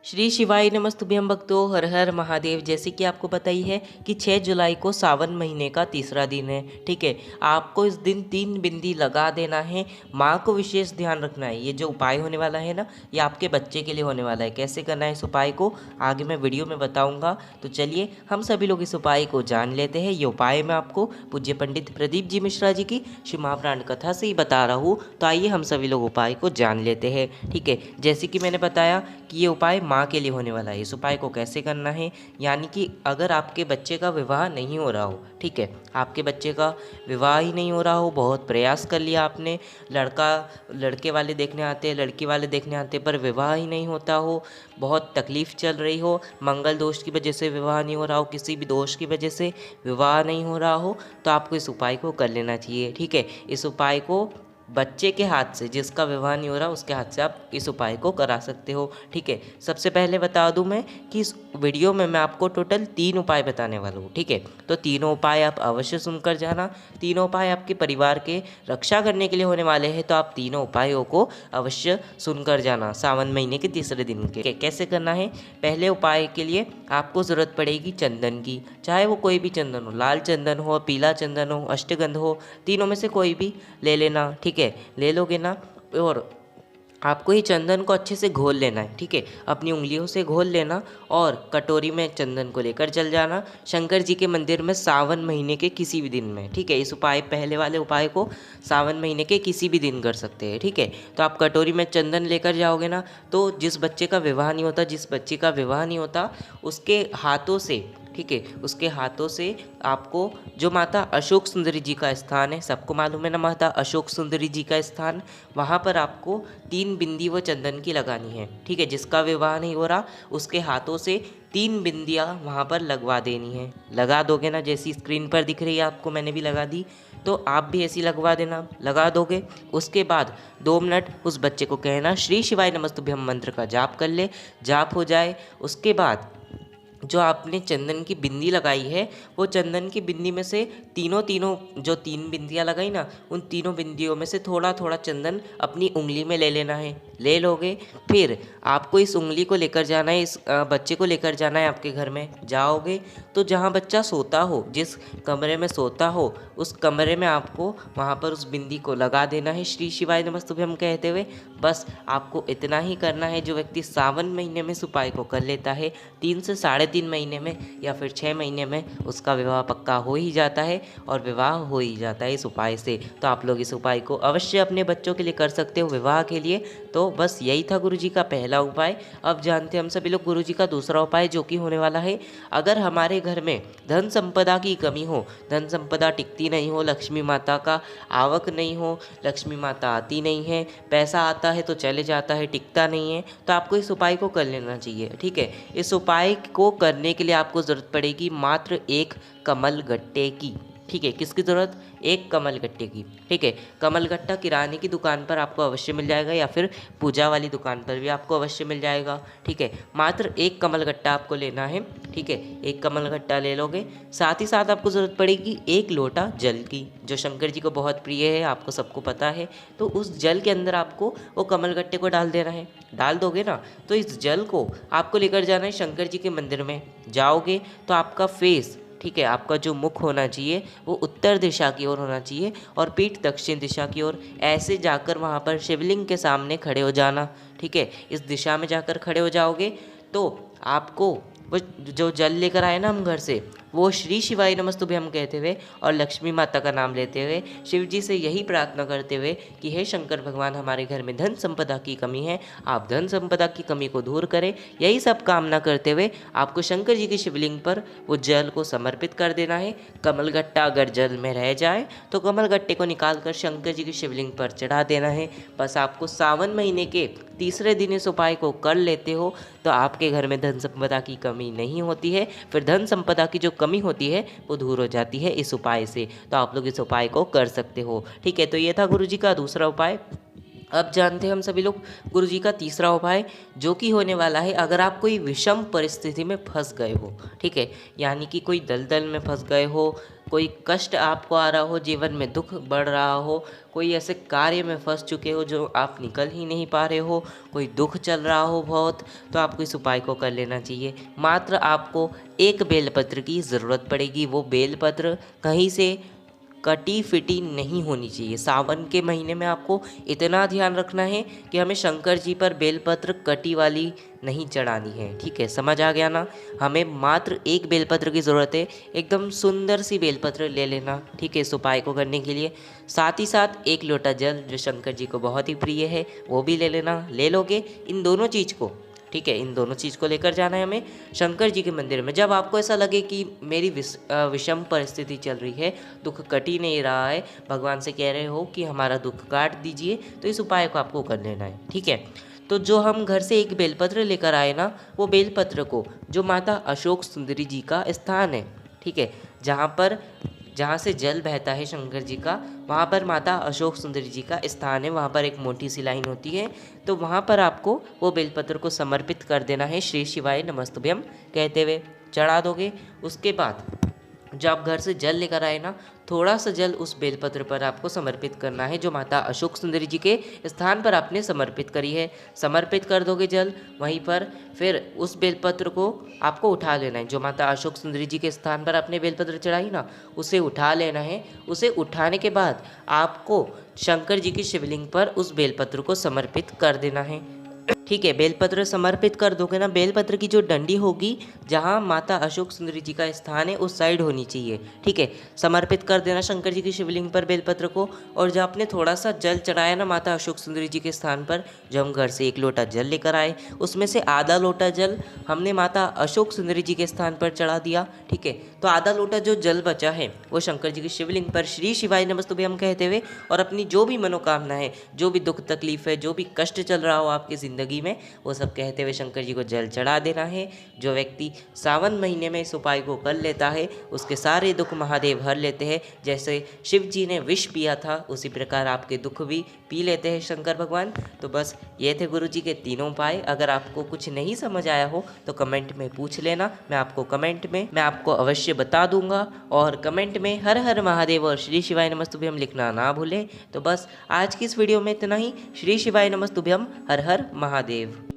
श्री शिवाय नमस्तुभ्यं भक्तों, हर हर महादेव। जैसे कि आपको पता ही है कि 6 जुलाई को सावन महीने का तीसरा दिन है। ठीक है, आपको इस दिन 3 बिंदी लगा देना है। माँ को विशेष ध्यान रखना है। ये जो उपाय होने वाला है ना, ये आपके बच्चे के लिए होने वाला है। कैसे करना है इस उपाय को आगे मैं वीडियो में बताऊंगा। तो चलिए हम सभी लोग इस उपाय को जान लेते हैं। ये उपाय मैं आपको पूज्य पंडित प्रदीप जी मिश्रा जी की शिव महापुराण कथा से ही बता रहा हूँ। तो आइए हम सभी लोग उपाय को जान लेते हैं। ठीक है, जैसे कि मैंने बताया कि ये उपाय माँ के लिए होने वाला है। इस उपाय को कैसे करना है, यानी कि अगर आपके बच्चे का विवाह नहीं हो रहा हो, ठीक है, आपके बच्चे का विवाह ही नहीं हो रहा हो, बहुत प्रयास कर लिया आपने, लड़के वाले देखने आते हैं, लड़की वाले देखने आते हैं, पर विवाह ही नहीं होता हो, बहुत तकलीफ चल रही हो, मंगल दोष की वजह से विवाह नहीं हो रहा हो, किसी भी दोष की वजह से विवाह नहीं हो रहा हो, तो आपको इस उपाय को कर लेना चाहिए। ठीक है, इस उपाय को बच्चे के हाथ से, जिसका विवाह नहीं हो रहा उसके हाथ से आप इस उपाय को करा सकते हो। ठीक है, सबसे पहले बता दूं मैं कि इस वीडियो में मैं आपको टोटल 3 उपाय बताने वाला हूँ। ठीक है, तो तीनों उपाय आप अवश्य सुनकर जाना। तीनों उपाय आपके परिवार के रक्षा करने के लिए होने वाले हैं, तो आप तीनों उपायों को अवश्य सुनकर जाना सावन महीने के तीसरे दिन के। कैसे करना है, पहले उपाय के लिए आपको ज़रूरत पड़ेगी चंदन की। चाहे वो कोई भी चंदन हो, लाल चंदन हो, पीला चंदन हो, अष्टगंध हो, तीनों में से कोई भी ले लेना। ठीक है, ले लोगे ना, और आपको ही चंदन को अच्छे से घोल लेना है। ठीक है, अपनी उंगलियों से घोल लेना और कटोरी में चंदन को लेकर चल जाना शंकर जी के मंदिर में सावन महीने के किसी भी दिन में। ठीक है, इस उपाय, पहले वाले उपाय को सावन महीने के किसी भी दिन कर सकते हैं। ठीक है, तो आप कटोरी में चंदन लेकर जाओगे ना, तो जिस बच्चे का विवाह नहीं होता, जिस बच्चे का विवाह नहीं होता उसके हाथों से, ठीक है, उसके हाथों से आपको जो माता अशोक सुंदरी जी का स्थान है, सबको मालूम है ना माता अशोक सुंदरी जी का स्थान, वहाँ पर आपको 3 बिंदी वो चंदन की लगानी है। ठीक है, जिसका विवाह नहीं हो रहा उसके हाथों से 3 बिंदियाँ वहाँ पर लगवा देनी है। लगा दोगे ना, जैसी स्क्रीन पर दिख रही है आपको, मैंने भी लगा दी, तो आप भी ऐसी लगवा देना। लगा दोगे, उसके बाद 2 मिनट उस बच्चे को कहना श्री शिवाय नमस्तुभ्यम मंत्र का जाप कर ले। जाप हो जाए उसके बाद जो आपने चंदन की बिंदी लगाई है, वो चंदन की बिंदी में से तीनों तीनों जो 3 बिंदियाँ लगाई ना, उन तीनों बिंदियों में से थोड़ा थोड़ा चंदन अपनी उंगली में ले लेना है। ले लोगे, फिर आपको इस उंगली को लेकर जाना है, इस बच्चे को लेकर जाना है आपके घर में। जाओगे तो जहाँ बच्चा सोता हो, जिस कमरे में सोता हो, उस कमरे में आपको वहाँ पर उस बिंदी को लगा देना है श्री शिवाय नमस्तुभ्यम कहते हुए। बस आपको इतना ही करना है। जो व्यक्ति सावन महीने में इस उपाय को कर लेता है, 3 से 3.5 महीने में या फिर 6 महीने में उसका विवाह पक्का हो ही जाता है, और विवाह हो ही जाता है इस उपाय से। तो आप लोग इस उपाय को अवश्य अपने बच्चों के लिए कर सकते हो, विवाह के लिए। तो बस यही था गुरुजी का पहला उपाय। अब जानते हैं हम सभी लोग गुरुजी का दूसरा उपाय, जो कि होने वाला है अगर हमारे घर में धन संपदा की कमी हो, धन संपदा टिकती नहीं हो, लक्ष्मी माता का आवक नहीं हो, लक्ष्मी माता आती नहीं है, पैसा आता है तो चले जाता है, टिकता नहीं है, तो आपको इस उपाय को कर लेना चाहिए। ठीक है, इस उपाय को करने के लिए आपको ज़रूरत पड़ेगी मात्र 1 कमल गट्टे की। ठीक है, किसकी ज़रूरत, 1 कमल गट्टे की। ठीक है, कमल गट्टा किराने की दुकान पर आपको अवश्य मिल जाएगा, या फिर पूजा वाली दुकान पर भी आपको अवश्य मिल जाएगा। ठीक है, मात्र 1 कमल गट्टा आपको लेना है। ठीक है, 1 कमल गट्टा ले लोगे, साथ ही साथ आपको ज़रूरत पड़ेगी 1 लोटा जल की, जो शंकर जी को बहुत प्रिय है, आपको सबको पता है। तो उस जल के अंदर आपको वो कमल गट्टे को डाल देना है। डाल दोगे ना, तो इस जल को आपको लेकर जाना है शंकर जी के मंदिर में। जाओगे तो आपका फेस, ठीक है, आपका जो मुख होना चाहिए वो उत्तर दिशा की ओर होना चाहिए, और पीठ दक्षिण दिशा की ओर। ऐसे जाकर वहाँ पर शिवलिंग के सामने खड़े हो जाना। ठीक है, इस दिशा में जाकर खड़े हो जाओगे तो आपको वो जो जल लेकर आए ना हम घर से, वो श्री शिवाय नमस्तुभ्यम कहते हुए और लक्ष्मी माता का नाम लेते हुए, शिव जी से यही प्रार्थना करते हुए कि हे शंकर भगवान, हमारे घर में धन संपदा की कमी है, आप धन संपदा की कमी को दूर करें, यही सब कामना करते हुए आपको शंकर जी की शिवलिंग पर वो जल को समर्पित कर देना है। कमलगट्टा अगर जल में रह जाए तो कमलगट्टे को निकाल कर शंकर जी की शिवलिंग पर चढ़ा देना है। बस आपको सावन महीने के तीसरे दिन इस उपाय को कर लेते हो तो आपके घर में धन संपदा की कमी नहीं होती है। फिर धन संपदा की जो कमी होती है वो दूर हो जाती है इस उपाय से। तो आप लोग इस उपाय को कर सकते हो। ठीक है, तो ये था गुरुजी का दूसरा उपाय। अब जानते हैं हम सभी लोग गुरुजी का तीसरा उपाय, जो कि होने वाला है अगर आप कोई विषम परिस्थिति में फंस गए हो। ठीक है, यानी कि कोई दलदल में फंस गए हो, कोई कष्ट आपको आ रहा हो, जीवन में दुख बढ़ रहा हो, कोई ऐसे कार्य में फंस चुके हो जो आप निकल ही नहीं पा रहे हो, कोई दुख चल रहा हो बहुत, तो आपको इस उपाय को कर लेना चाहिए। मात्र आपको एक बेलपत्र की ज़रूरत पड़ेगी। वो बेलपत्र कहीं से कटी फिटी नहीं होनी चाहिए। सावन के महीने में आपको इतना ध्यान रखना है कि हमें शंकर जी पर बेलपत्र कटी वाली नहीं चढ़ानी है। ठीक है, समझ आ गया ना। हमें मात्र एक बेलपत्र की ज़रूरत है, एकदम सुंदर सी बेलपत्र ले लेना। ठीक है, इस उपाय को करने के लिए साथ ही साथ एक लोटा जल जो शंकर जी को बहुत ही प्रिय है वो भी ले लेना। ले लोगे इन दोनों चीज़ को, ठीक है, इन दोनों चीज़ को लेकर जाना है हमें शंकर जी के मंदिर में। जब आपको ऐसा लगे कि मेरी विषम परिस्थिति चल रही है, दुख कट ही नहीं रहा है, भगवान से कह रहे हो कि हमारा दुख काट दीजिए, तो इस उपाय को आपको कर लेना है। ठीक है, तो जो हम घर से एक बेलपत्र लेकर आए ना, वो बेलपत्र को जो माता अशोक सुंदरी जी का स्थान है, ठीक है, जहाँ से जल बहता है शंकर जी का, वहाँ पर माता अशोक सुंदरी जी का स्थान है। वहाँ पर एक मोटी सी लाइन होती है, तो वहाँ पर आपको वो बेलपत्र को समर्पित कर देना है श्री शिवाय नमस्तुभ्यम कहते हुए चढ़ा दोगे। उसके बाद जब आप घर से जल लेकर आए ना, थोड़ा सा जल उस बेलपत्र पर आपको समर्पित करना है जो माता अशोक सुंदरी जी के स्थान पर आपने समर्पित करी है। समर्पित कर दोगे जल वहीं पर, फिर उस बेलपत्र को आपको उठा लेना है। जो माता अशोक सुंदरी जी के स्थान पर आपने बेलपत्र चढ़ाई ना, उसे उठा लेना है। उसे उठाने के बाद आपको शंकर जी की शिवलिंग पर उस बेलपत्र को समर्पित कर देना है। ठीक है, बेलपत्र समर्पित कर दोगे ना, बेलपत्र की जो डंडी होगी जहाँ माता अशोक सुंदरी जी का स्थान है उस साइड होनी चाहिए। ठीक है, समर्पित कर देना शंकर जी की शिवलिंग पर बेलपत्र को। और जब आपने थोड़ा सा जल चढ़ाया ना माता अशोक सुंदरी जी के स्थान पर, जब हम घर से एक लोटा जल लेकर आए, उसमें से आधा लोटा जल हमने माता अशोक सुंदरी जी के स्थान पर चढ़ा दिया। ठीक है, तो आधा लोटा जो जल बचा है वो शंकर जी की शिवलिंग पर श्री शिवाय नमस्तुभ्यम कहते हुए और अपनी जो भी मनोकामना है, जो भी दुख तकलीफ है, जो भी कष्ट चल रहा हो आपकी ज़िंदगी में, वो सब कहते हुए शंकर जी को जल चढ़ा देना है। जो व्यक्ति सावन महीने में इस उपाय को कर लेता है उसके सारे दुख महादेव हर लेते हैं। जैसे शिव जी ने विष पिया था, उसी प्रकार आपके दुख भी पी लेते हैं शंकर भगवान। तो बस ये थे गुरु जी के तीनों उपाय। अगर आपको कुछ नहीं समझ आया हो तो कमेंट में पूछ लेना, मैं आपको अवश्य बता दूंगा। और कमेंट में हर हर महादेव और श्री शिवाय नमस्तुभ्यम लिखना ना भूलें। तो बस आज की इस वीडियो में इतना ही। श्री शिवाय नमस्तुभ्यम, हर हर महादेव।